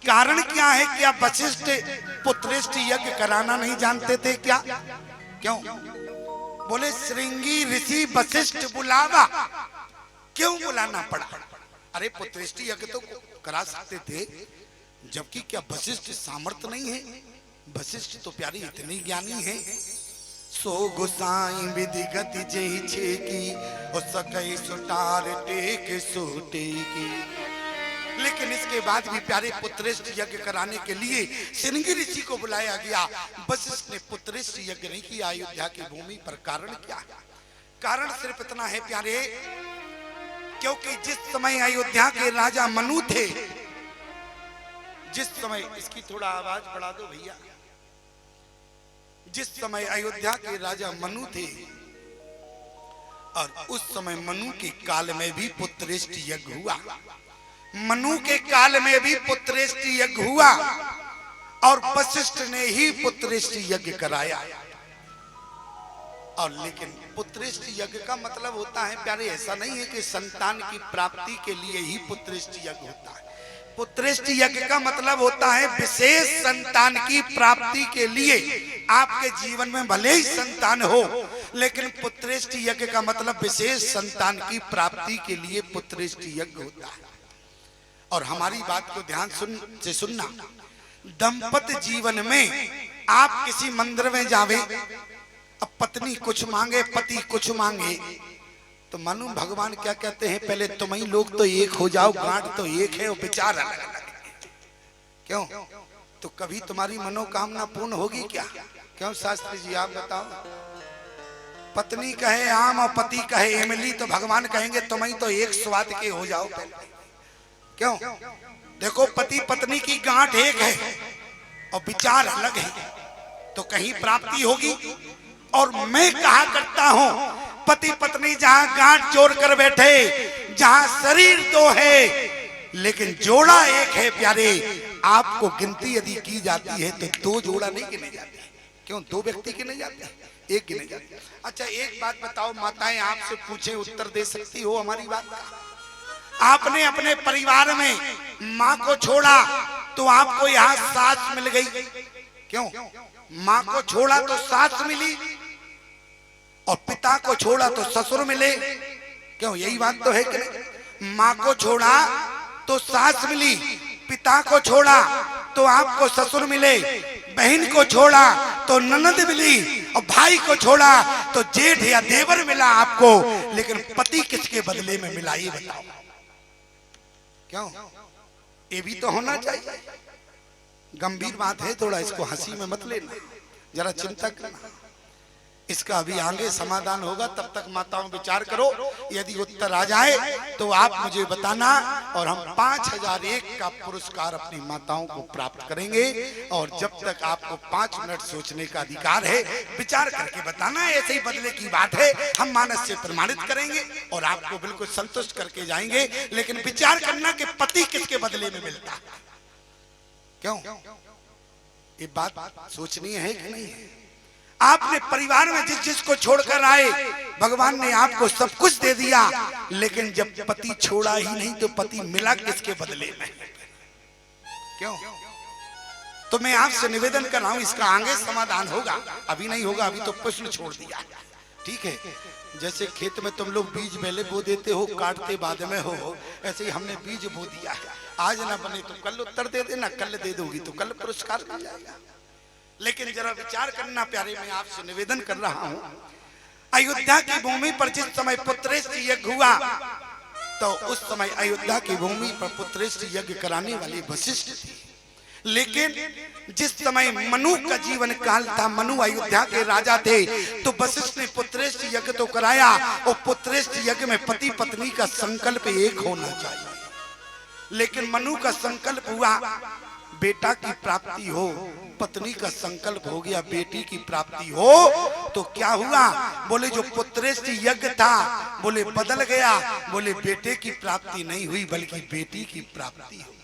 कारण क्या है? क्या वशिष्ठ पुत्रेष्ठ यज्ञ कराना नहीं जानते थे क्या? क्यों? बोले श्रृंगी ऋषि वशिष्ठ बुलावा, क्यों बुलाना पड़ा? अरे पुत्रेष्ठ यज्ञ तो करा सकते थे, जबकि क्या वशिष्ठ सामर्थ्य नहीं है? वशिष्ठ तो प्यारी इतनी ज्ञानी है। सो गुसाई विधि गति जही छे की और सकई सुटार टेक सोटे की। लेकिन इसके बाद भी प्यारे पुत्रेष्ठ यज्ञ कराने के लिए श्रृंगी ऋषि को बुलाया गया। वशिष्ठ ने पुत्रेष्ठ यज्ञ नहीं किया अयोध्या की भूमि पर। कारण क्या? कारण सिर्फ इतना है प्यारे, क्योंकि जिस समय अयोध्या के राजा मनु थे, जिस समय, इसकी थोड़ा आवाज बढ़ा दो भैया, जिस समय अयोध्या के राजा मनु थे और उस समय मनु के काल में भी पुत्रेष्ठ यज्ञ हुआ। मनु के काल में भी पुत्रेष्ठ यज्ञ हुआ और वशिष्ठ ने ही पुत्रेष्ठ यज्ञ कराया। और लेकिन पुत्रेष्ठ यज्ञ का मतलब होता है प्यारे, ऐसा नहीं है कि संतान की प्राप्ति के लिए ही पुत्रेष्ठ यज्ञ होता है। पुत्रेष्ठ यज्ञ का मतलब होता है विशेष संतान की प्राप्ति के लिए। आपके जीवन में भले ही संतान हो, लेकिन पुत्रेष्ठ यज्ञ का मतलब विशेष संतान की प्राप्ति के लिए पुत्रेष्ठ यज्ञ होता है। और हमारी बात को ध्यान से सुनना, दंपति जीवन में आप किसी मंदिर में जावे, अब पत्नी कुछ मांगे, पति कुछ मांगे, तो मानो भगवान क्या कहते हैं, पहले तुम ही लोग तो एक हो जाओ, गांठ तो एक है और विचार अलग अलग है। क्यों? तो कभी तुम्हारी मनोकामना पूर्ण होगी क्या? क्यों शास्त्री जी आप बताओ? पत्नी कहे आम और पति कहे इमली, तो भगवान कहेंगे तुम ही तो एक स्वाद के हो जाओ पहले। क्यों? देखो पति पत्नी की गांठ एक है और विचार अलग है, तो कहीं प्राप्ति होगी। और मैं कहा करता हूं, पति पत्नी जहां गांठ जोड़ कर बैठे, जहां शरीर दो है लेकिन जोड़ा एक है प्यारे, आपको गिनती यदि की जाती है तो दो जोड़ा नहीं गिने जाते। क्यों? दो व्यक्ति गिने जाते, एक गिने जाते। अच्छा एक बात बताओ माताएं, आपसे पूछे उत्तर दे सकती हो हमारी बात का? आपने अपने परिवार में माँ को छोड़ा तो आपको यहाँ सास मिल गई। क्यों? माँ को छोड़ा तो सास मिली और पिता को छोड़ा तो ससुर मिले। क्यों? यही बात तो है कि नहीं? माँ को छोड़ा तो सास मिली, पिता को छोड़ा तो आपको ससुर मिले, बहन को छोड़ा तो ननद मिली और भाई को छोड़ा तो जेठ या देवर मिला आपको। लेकिन पति किसके बदले में मिला ये बताओ? क्यों? ये भी तो होना चाहिए। गंभीर बात है, थोड़ा इसको हंसी में मत लेना, जरा चिंता करना। इसका अभी आगे समाधान होगा, तब तक माताओं विचार करो। यदि उत्तर आ जाए तो आप मुझे बताना और हम 5001 का पुरस्कार अपनी माताओं को प्राप्त करेंगे। और जब तक आपको 5 मिनट सोचने का अधिकार है, विचार करके बताना। ऐसे ही बदले की बात है, हम मानस से प्रमाणित करेंगे और आपको बिल्कुल संतुष्ट करके जाएंगे। लेकिन विचार करना कि पति किसके बदले में मिलता है। क्यों? ये बात सोचनी है कि नहीं है? आपने परिवार में जिस जिसको छोड़कर आए, भगवान ने आपको सब कुछ दे दिया, लेकिन जब पति छोड़ा ही नहीं तो पति मिला किसके बदले में? क्यों? तो मैं आपसे निवेदन कर रहा हूं, इसका आगे समाधान होगा, अभी नहीं होगा, अभी तो प्रश्न छोड़ दिया। ठीक है? जैसे खेत में तुम लोग बीज पहले बो देते हो, काटते बाद में हो, ऐसे ही हमने बीज बो दिया है। आज ना बने तो कल उत्तर दे देना, कल दे दोगी तो कल पुरस्कार मिल जाएगा। लेकिन जरा विचार करना प्यारे, मैं आपसे निवेदन कर रहा हूं, अयोध्या की भूमि पर जिस समय पुत्रेष्ठ यज्ञ हुआ, तो उस समय अयोध्या की भूमि पर पुत्रेष्ठ यज्ञ कराने वाले वशिष्ठ थे। लेकिन जिस समय मनु का जीवन काल था, मनु अयोध्या के राजा थे, तो वशिष्ठ ने पुत्रेष्ठ यज्ञ तो कराया और पुत्रेष्ठ यज्ञ में पति पत्नी का संकल्प एक होना चाहिए। लेकिन मनु का संकल्प हुआ बेटा की प्राप्ति हो, पत्नी का संकल्प हो गया बेटी की प्राप्ति हो। तो क्या हुआ? बोले जो पुत्रेष्ठ यज्ञ था बोले बदल गया, बोले बेटे की प्राप्ति नहीं हुई बल्कि बेटी की प्राप्ति हो गई।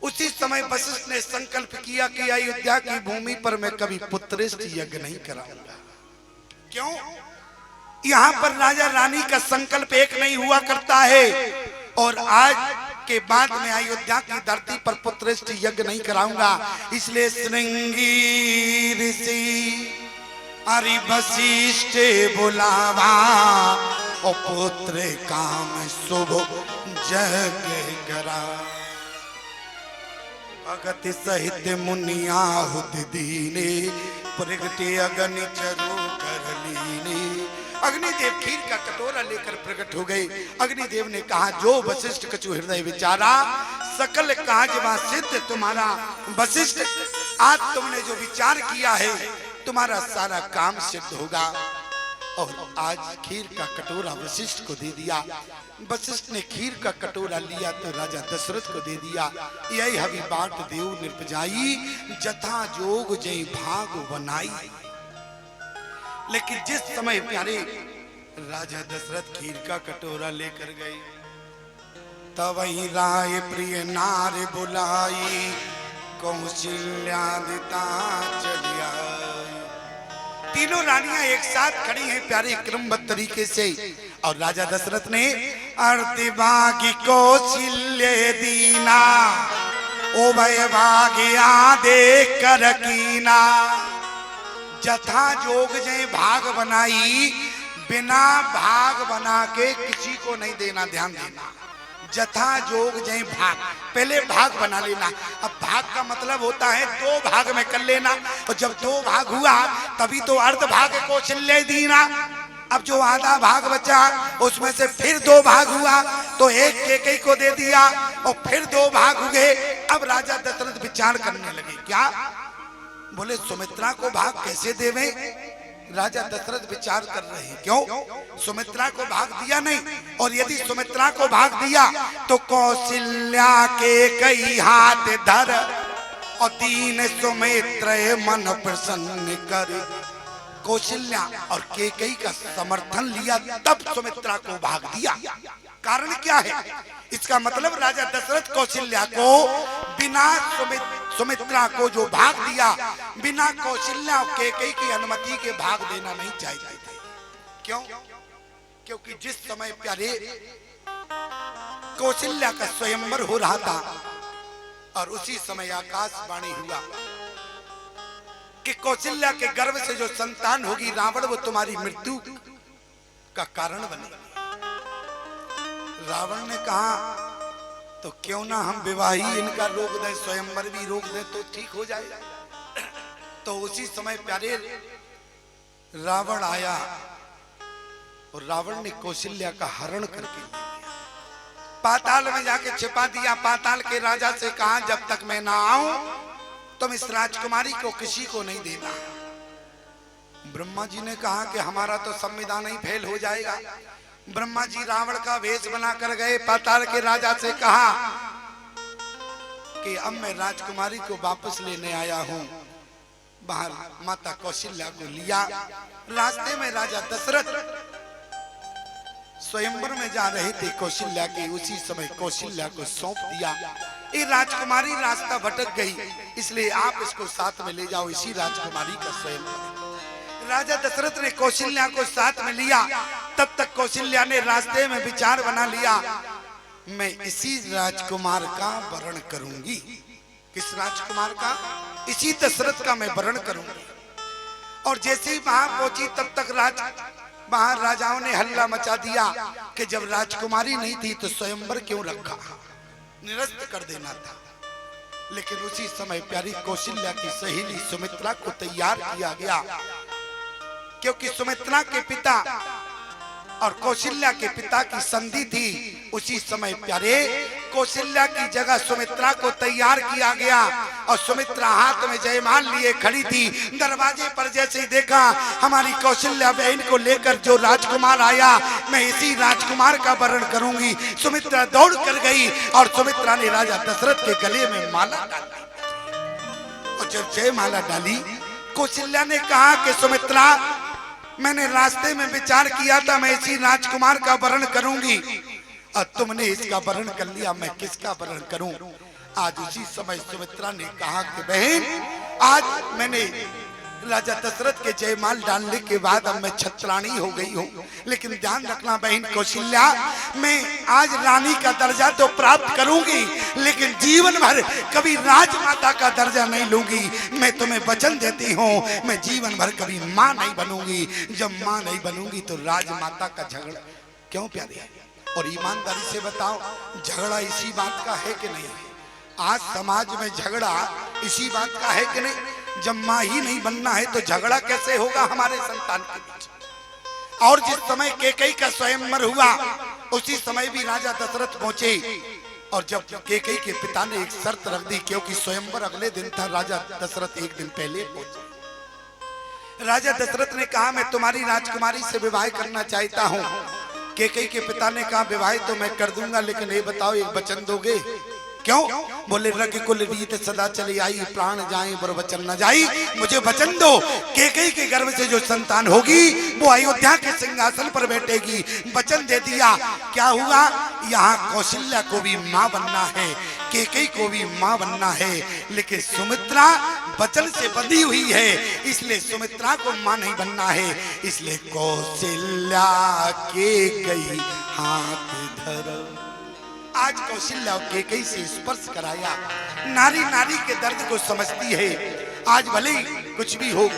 उसी समय वशिष्ठ ने संकल्प किया कि अयोध्या की भूमि पर मैं कभी पुत्रेष्ठ यज्ञ नहीं कराऊंगा। क्यों? यहाँ पर राजा रानी का संकल्प एक नहीं हुआ करता है। और आज के बाद में अयोध्या की धरती पर पुत्रेष्ट यज्ञ नहीं कराऊंगा। इसलिए श्रृंगी ऋषि अरि वशिष्ठ बुलावा और पुत्र काम शुभ जग करा। भगत सहित मुनियाहुत दीने प्रगटे अग्नि चरु कर लीने। अग्निदेव खीर का कटोरा लेकर प्रकट हो गए। अग्निदेव ने कहा, जो वशिष्ठ कछु हृदय विचारा सकल काज वा सिद्ध तुम्हारा। वशिष्ठ, आज तुमने जो विचार किया है तुम्हारा सारा काम सिद्ध होगा। और आज खीर का कटोरा वशिष्ठ को दे दिया। वशिष्ठ ने खीर का कटोरा लिया तो राजा दशरथ को दे दिया। यही हवि बाट देव निपजाई जथा जोग जय भाग बनाई। लेकिन जिस समय प्यारे राजा दशरथ खीर का कटोरा लेकर गए, तब वही राय प्रिय नार बुलाई कौशल्या दिता चलिया। तीनों रानियां एक साथ खड़ी हैं प्यारे क्रमबद्ध तरीके से। और राजा दशरथ ने अर्तिभागी कौशल्य दीना ओ भय भाग्या देख कर कीना। जथा जोग जय भाग बनाई, बिना भाग बना के किसी को नहीं देना। ध्यान देना, जथा जोग जय भाग, पहले भाग बना लेना। अब भाग का मतलब होता है दो भाग में कर लेना। और जब दो भाग हुआ तभी तो अर्ध भाग कौशल्य दीना। अब जो आधा भाग बचा उसमें से फिर दो भाग हुआ तो एक केकई को दे दिया और फिर दो भाग हुए। अब राजा दशरथ विचार करने लगे, क्या बोले सुमित्रा को भाग कैसे देवे। राजा दशरथ विचार कर रहे हैं, क्यों सुमित्रा को भाग दिया नहीं। और यदि सुमित्रा को भाग दिया तो कौशल्या के कई हाथ धर और दीन सुमित्र मन प्रसन्न करे। कौशल्या और केकई का समर्थन लिया तब सुमित्रा को भाग दिया। कारण क्या है इसका मतलब राजा दशरथ कौशल्या को बिना सुमित्रा को जो भाग दिया, बिना कौशल्या और केकई की अनुमति के भाग देना नहीं चाहिए थे। क्यों? क्योंकि जिस समय प्यारे कौशल्या का स्वयंवर हो रहा था और उसी समय आकाशवाणी हुआ कि कौशल्या के गर्भ से जो संतान होगी रावण वो तुम्हारी मृत्यु का कारण बनेगी। रावण ने कहा तो क्यों ना हम विवाही इनका रोक दें, स्वयंवर भी रोक दें तो ठीक हो जाएगा। तो उसी समय प्यारे रावण आया और रावण ने कौशल्या का हरण करके ले लिया, पाताल में जाके छिपा दिया। पाताल के राजा से कहा, जब तक मैं ना आऊं तुम इस राजकुमारी को किसी को नहीं देना। ब्रह्मा जी ने कहा कि हमारा तो संविधान ही फेल हो जाएगा। ब्रह्मा जी रावण का वेश बना कर गए, पाताल के राजा से कहा कि अब मैं राजकुमारी को वापस लेने आया हूं। बाहर माता कौशल्या को लिया। रास्ते में राजा दशरथ स्वयंवर में जा रहे थे कौशल्या के, उसी समय कौशल्या को सौंप दिया। ये राजकुमारी रास्ता भटक गई, इसलिए आप इसको साथ में ले जाओ, इसी राजकुमारी का स्वयंवर। राजा दशरथ ने कौशल्या को साथ में लिया। तब तक कौशल्या ने रास्ते में विचार बना लिया, मैं इसी राजकुमार का वरण करूंगी। किस राजकुमार का? इसी दशरथ का मैं वरण करूंगी। और जैसे ही वहां पहुंची तब तक बाहर राजाओं ने हल्ला मचा दिया कि जब राजकुमारी नहीं थी तो स्वयंवर क्यों रखा, निरस्त कर देना था। लेकिन उसी समय प्यारी कौशल्या की सहेली सुमित्रा को तैयार किया गया, क्योंकि सुमित्रा के पिता और कौशल्या के पिता की संधि थी। उसी समय प्यारे कौशल्या की जगह सुमित्रा को तैयार किया गया और सुमित्रा हाथ में जयमाल लिए खड़ी थी। दरवाजे पर जैसे ही देखा हमारी कौशल्या बहन को लेकर जो राजकुमार आया, मैं इसी राजकुमार का वरण करूंगी। सुमित्रा दौड़ कर गई और सुमित्रा ने राजा दशरथ के गले में माला डाली। और जब जयमाला डाली, कौशल्या ने कहा कि सुमित्रा, मैंने रास्ते में विचार किया था मैं इसी राजकुमार का वरण करूंगी और तुमने इसका वरण कर लिया, मैं किसका वरण करूं? आज उसी समय सुमित्रा ने कहा कि बहन, आज मैंने राजा दशरथ के जयमाल डालने के बाद अब मैं छत्राणी हो गई हूँ, लेकिन ध्यान रखना बहन कौशल्या, मैं आज रानी का दर्जा तो प्राप्त करूंगी, लेकिन जीवन भर कभी राजमाता का दर्जा नहीं लूंगी। मैं तुम्हें वचन देती हूँ, मैं जीवन भर कभी माँ नहीं बनूंगी। जब माँ नहीं बनूंगी तो राजमाता का झगड़ा क्यों प्यारे? और ईमानदारी से बताओ, झगड़ा इसी बात का है कि नहीं? आज समाज में झगड़ा इसी बात का है कि नहीं? जब माँ ही नहीं बनना है तो झगड़ा कैसे होगा हमारे संतान के बीच? और जिस समय कैकेयी का स्वयंवर हुआ उसी समय भी राजा दशरथ पहुंचे, और जब कैकेयी के पिता ने एक शर्त रख दी, क्योंकि स्वयंवर अगले दिन था, राजा दशरथ एक दिन पहले पहुंचे। राजा दशरथ ने कहा मैं तुम्हारी राजकुमारी से विवाह करना चाहता हूँ। कैकेयी के पिता ने कहा विवाह तो मैं कर दूंगा, लेकिन ये बताओ एक वचन दोगे? क्यों? बोले रग कुल रीत सदा चली आई, प्राण जाए पर वचन न जाई। मुझे वचन दो, कैकेयी के गर्भ से जो संतान होगी वो अयोध्या के सिंहासन पर बैठेगी। वचन दे दिया। क्या हुआ? यहाँ कौशल्या को भी माँ बनना है, कैकेयी को भी माँ बनना है, लेकिन सुमित्रा वचन से बंधी हुई है, इसलिए सुमित्रा को माँ नहीं बनना है। इसलिए कौशल्या कैकेयी हाथ धरो। आज कौशल्या और कैकेयी से स्पर्श कराया। नारी नारी के दर्द को समझती है। आज भले ही कुछ भी हो,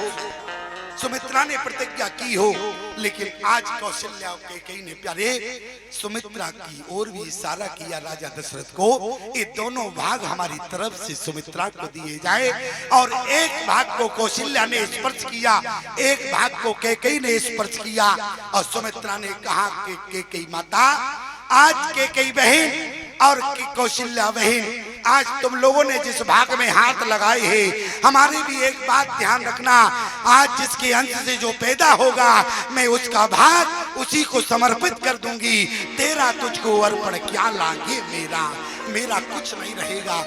सुमित्रा ने प्रतिज्ञा की हो, लेकिन आज कौशल्या और कैकेयी ने प्यारे सुमित्रा की ओर भी इशारा किया राजा दशरथ को, ये दोनों भाग हमारी तरफ से सुमित्रा को दिए जाए। और एक भाग को कौशल्या ने स्पर्श किया, एक भाग को कैकेयी ने स्पर्श किया। और सुमित्रा ने कहा कि कैकेयी माता, आज कैकेयी बहन और कौशल्या बहन, आज तुम लोगों ने जिस भाग में हाथ लगाए हैं, हमारी भी एक बात ध्यान रखना, आज जिसके अंश से जो पैदा होगा मैं उसका भाग उसी को समर्पित कर दूंगी। तेरा तुझको अर्पण क्या लागे, मेरा मेरा कुछ नहीं रहेगा।